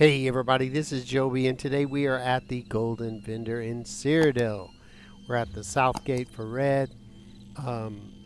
Hey everybody, this is Joby, and today we are at the Golden Vendor in Cyrodiil. We're at the South Gate for red.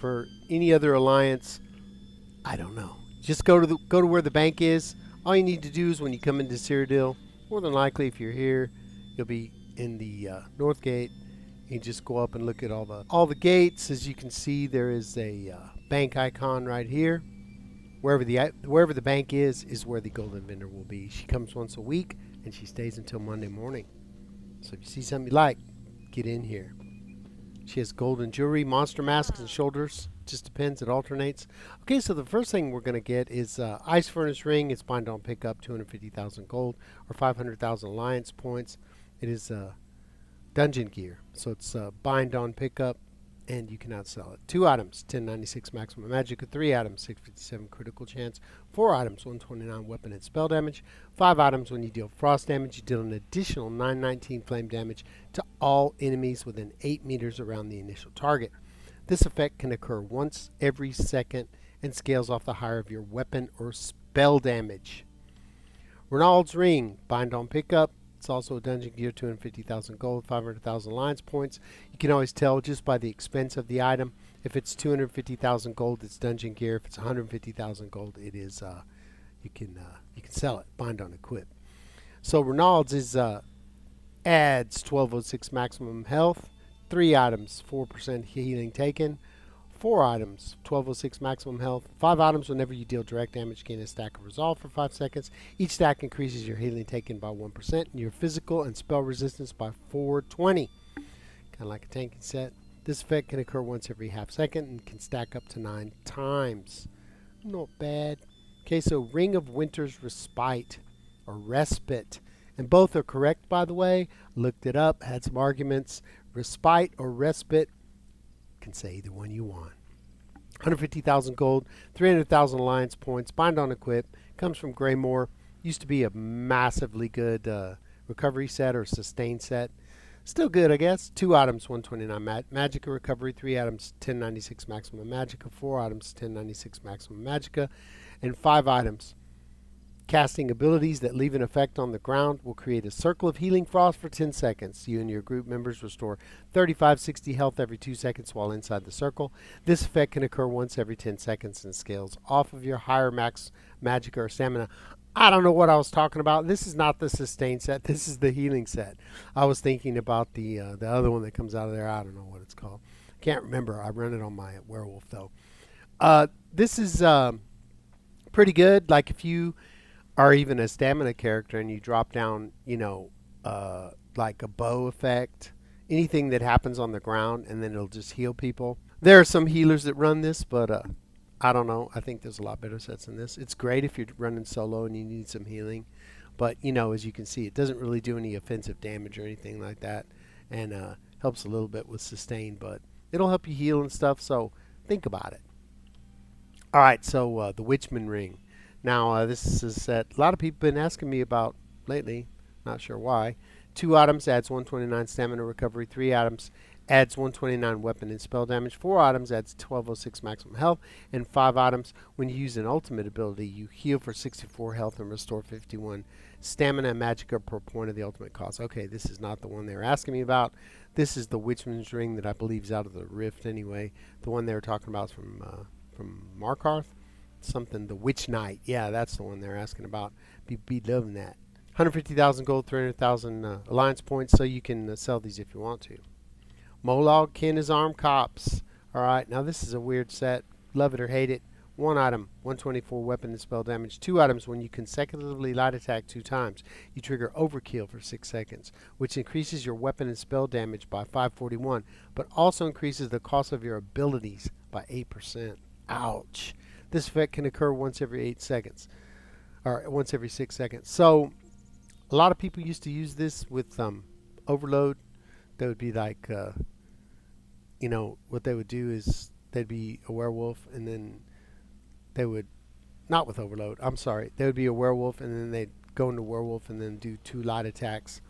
For any other alliance, I don't know. Just go to where the bank is. All you need to do is when you come into Cyrodiil, more than likely if you're here, you'll be in the North Gate. You just go up and look at all the gates. As you can see, there is a bank icon right here. Wherever the bank is where the Golden Vendor will be. She comes once a week and she stays until Monday morning. So if you see something you like, get in here. She has golden jewelry, monster masks, and shoulders. Just depends. It alternates. Okay, so the first thing we're going to get is Ice Furnace Ring. It's bind on pickup, 250,000 gold or 500,000 alliance points. It is dungeon gear, so it's bind on pickup, and you cannot sell it. 2 items, 1096 maximum magic. 3 items, 657 critical chance. 4 items, 129 weapon and spell damage. 5 items, when you deal frost damage, you deal an additional 919 flame damage to all enemies within 8 meters around the initial target. This effect can occur once every second and scales off the higher of your weapon or spell damage. Reynald's Ring, bind on pickup. It's also a dungeon gear, 250,000 gold, 500,000 alliance points. You can always tell just by the expense of the item. If it's 250,000 gold, it's dungeon gear. If it's 150,000 gold, it is you can sell it. Bind on equip. So Reynald's is adds 1206 maximum health. 3 items, 4% healing taken. 4 items, 1206 maximum health. 5 items, whenever you deal direct damage, gain a stack of resolve for 5 seconds. Each stack increases your healing taken by 1% and your physical and spell resistance by 420. Kind of like a tanking set. This effect can occur once every half second and can stack up to 9 times. Not bad. Okay, so Ring of Winter's Respite or Respite. And both are correct, by the way. Looked it up, had some arguments. Respite or Respite. Can say either one you want. 150,000 gold, 300,000 alliance points, bind on equip, comes from Greymoor. Used to be a massively good recovery set or sustain set. Still good, I guess. 2 items, 129 magicka recovery, 3 items, 1096 maximum magicka, 4 items, 1096 maximum magicka, and 5 items. Casting abilities that leave an effect on the ground will create a circle of healing frost for 10 seconds. You and your group members restore 35-60 health every 2 seconds while inside the circle. This effect can occur once every 10 seconds and scales off of your higher max magic or stamina. I don't know what I was talking about. This is not the sustain set. This is the healing set. I was thinking about the other one that comes out of there. I don't know what it's called. Can't remember. I run it on my werewolf though. This is pretty good. Like if you or even a stamina character and you drop down, like a bow effect, anything that happens on the ground, and then it'll just heal people. There are some healers that run this, but I don't know. I think there's a lot better sets than this. It's great if you're running solo and you need some healing, but as you can see, it doesn't really do any offensive damage or anything like that, and helps a little bit with sustain, but it'll help you heal and stuff, so think about it. All right, so the Witchman Ring. Now, this is a set a lot of people have been asking me about lately. Not sure why. 2 items adds 129 stamina recovery. 3 items adds 129 weapon and spell damage. 4 items adds 1206 maximum health. And 5 items, when you use an ultimate ability, you heal for 64 health and restore 51 stamina and magicka per point of the ultimate cost. Okay, this is not the one they were asking me about. This is the Witchman's Ring that I believe is out of the Rift anyway. The one they were talking about is from Markarth. Something, the Witch Knight. Yeah, that's the one they're asking about. Be loving that. 150,000 gold, 300,000 alliance points, so you can sell these if you want to. Molog Kin is Armed Cops. Alright, now this is a weird set. Love it or hate it. 1 item, 124 weapon and spell damage. 2 items, when you consecutively light attack 2 times, you trigger overkill for 6 seconds, which increases your weapon and spell damage by 541, but also increases the cost of your abilities by 8%. Ouch. This effect can occur once every 8 seconds, or once every 6 seconds. So, a lot of people used to use this with overload. They would be like, what they would do is they'd be a werewolf, and then they would, not with overload, I'm sorry, they would be a werewolf, and then they'd go into werewolf, and then do 2 light attacks,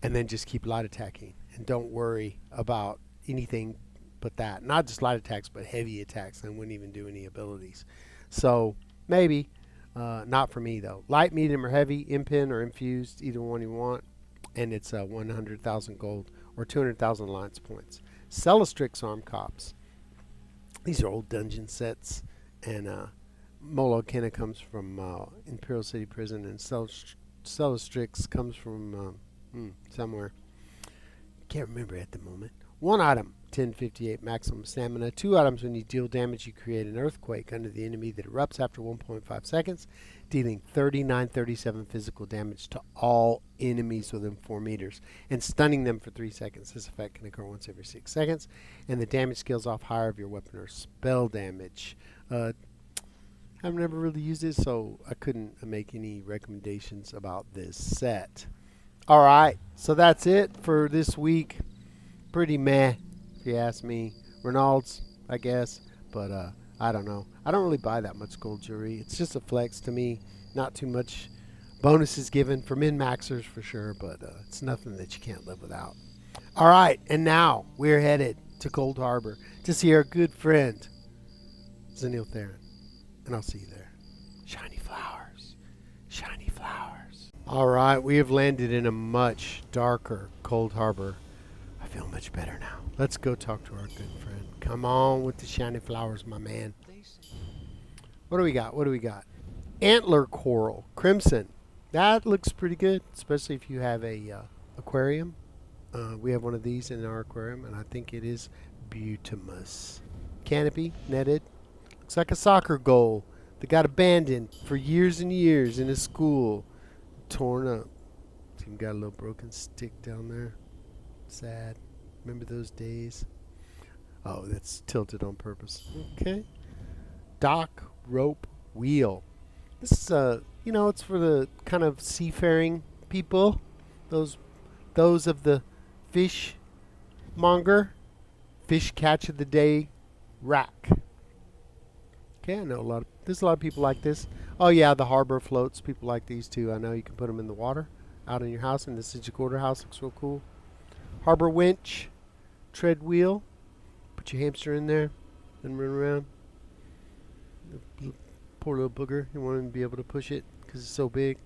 and then just keep light attacking, and don't worry about anything but that. Not just light attacks, but heavy attacks, and wouldn't even do any abilities. So maybe Not for me though. Light, medium, or heavy, in-pin or infused, either one you want. And it's 100,000 gold or 200,000 alliance points. Celastrix arm cops. These are old dungeon sets, and Molo Kenna comes from Imperial City Prison, and Celastrix comes from somewhere. Can't remember at the moment. One item, 1058 maximum stamina. Two items, when you deal damage, you create an earthquake under the enemy that erupts after 1.5 seconds, dealing 3937 physical damage to all enemies within 4 meters, and stunning them for 3 seconds. This effect can occur once every 6 seconds, and the damage scales off higher of your weapon or spell damage. I've never really used it, so I couldn't make any recommendations about this set. Alright, so that's it for this week. Pretty meh, if you ask me. Reynolds, I guess, but I don't know. I don't really buy that much gold jewelry. It's just a flex to me. Not too much bonuses given for min-maxers for sure, but it's nothing that you can't live without. Alright, and now we're headed to Cold Harbor to see our good friend, Zenil Theron. And I'll see you there. Shiny flowers. Shiny flowers. Alright, we have landed in a much darker Cold Harbor. I feel much better now. Let's go talk to our good friend. Come on with the shiny flowers, my man. What do we got? What do we got? Antler coral. Crimson. That looks pretty good, especially if you have a aquarium. We have one of these in our aquarium, and I think it is beautimous. Canopy, netted. Looks like a soccer goal that got abandoned for years and years in a school. Torn up. Even got a little broken stick down there. Sad. Remember those days? Oh, that's tilted on purpose. Okay. Dock rope wheel. This is it's for the kind of seafaring people. Those of the fish monger, fish catch of the day rack. Okay, I know there's a lot of people like this. Oh yeah, the harbor floats. People like these too. I know you can put them in the water out in your house, and this is your quarter house. Looks real cool. Harbor winch, tread wheel. Put your hamster in there and run around. Poor little booger. You want him to be able to push it because it's so big.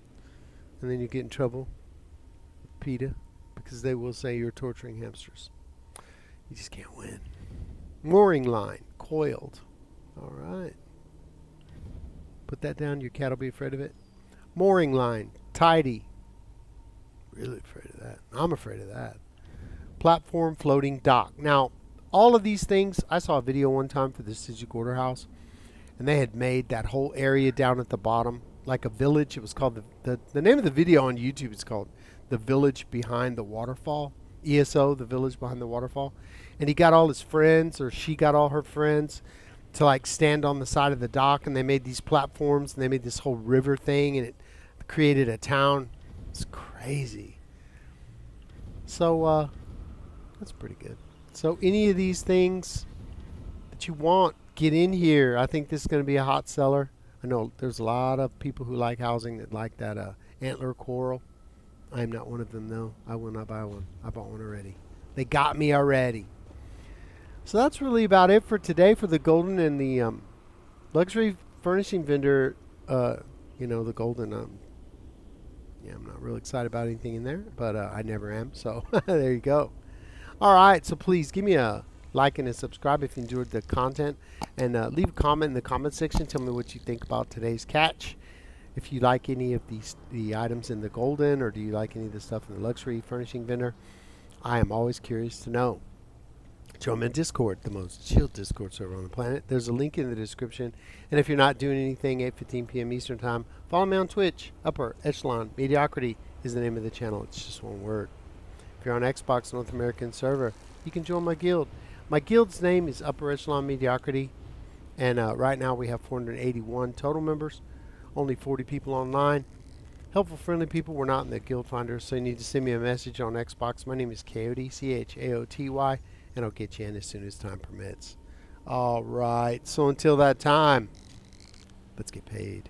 And then you get in trouble with PETA because they will say you're torturing hamsters. You just can't win. Mooring line, coiled. All right. Put that down. Your cat will be afraid of it. Mooring line, tidy. Really afraid of that. I'm afraid of that. Platform, floating dock. Now, all of these things, I saw a video one time for the City Quarter House, and they had made that whole area down at the bottom like a village. It was called the name of the video on YouTube is called The Village Behind the Waterfall. ESO, The Village Behind the Waterfall. And he got all his friends, or she got all her friends, to like stand on the side of the dock, and they made these platforms, and they made this whole river thing, and it created a town. It's crazy. So that's pretty good. So any of these things that you want, get in here. I think this is going to be a hot seller. I know there's a lot of people who like housing that like that antler coral. I'm not one of them though. I will not buy one. I bought one already. They got me already. So that's really about it for today for the golden and the luxury furnishing vendor. The golden. I'm not real excited about anything in there, but I never am. So there you go. All right. So please give me a like and a subscribe if you enjoyed the content, and leave a comment in the comment section. Tell me what you think about today's catch. If you like any of the items in the golden, or do you like any of the stuff in the luxury furnishing vendor, I am always curious to know. Join me in Discord, the most chill Discord server on the planet. There's a link in the description. And if you're not doing anything, 8:15 p.m. Eastern Time, follow me on Twitch. Upper Echelon Mediocrity is the name of the channel. It's just one word. If you're on Xbox North American server, you can join my guild. My guild's name is Upper Echelon Mediocrity. And right now we have 481 total members. Only 40 people online. Helpful, friendly people. We're not in the guild finder, so you need to send me a message on Xbox. My name is Coyote, Chaoty, and I'll get you in as soon as time permits. All right. So until that time, let's get paid.